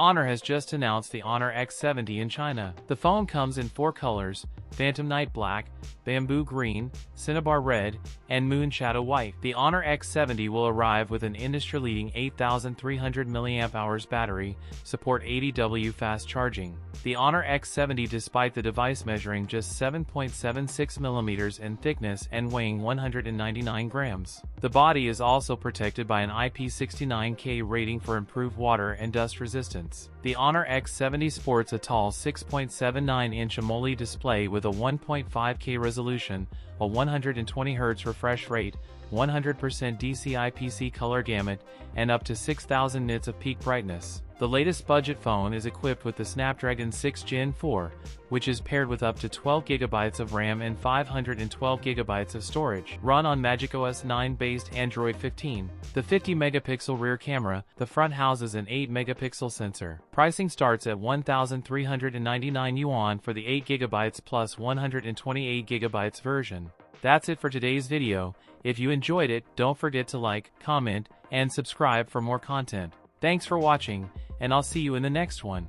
Honor has just announced the Honor X70 in China. The phone comes in 4 colors: Phantom Night Black, Bamboo Green, Cinnabar Red, and Moon Shadow White. The Honor X70 will arrive with an industry-leading 8,300 mAh battery, support 80W fast charging. The Honor X70, despite the device measuring just 7.76 mm in thickness and weighing 199 grams. The body is also protected by an IP69K rating for improved water and dust resistance. The Honor X70 sports a tall 6.79-inch AMOLED display with a 1.5K resolution, a 120Hz refresh rate, 100% DCI-PC color gamut, and up to 6,000 nits of peak brightness. The latest budget phone is equipped with the Snapdragon 6 Gen 4, which is paired with up to 12GB of RAM and 512GB of storage. Run on macOS 9-based Android 15. The 50-megapixel rear camera, the front houses an 8-megapixel sensor. Pricing starts at 1,399 yuan for the 8GB plus 128GB version. That's it for today's video. If you enjoyed it, don't forget to like, comment, and subscribe for more content. Thanks for watching, and I'll see you in the next one.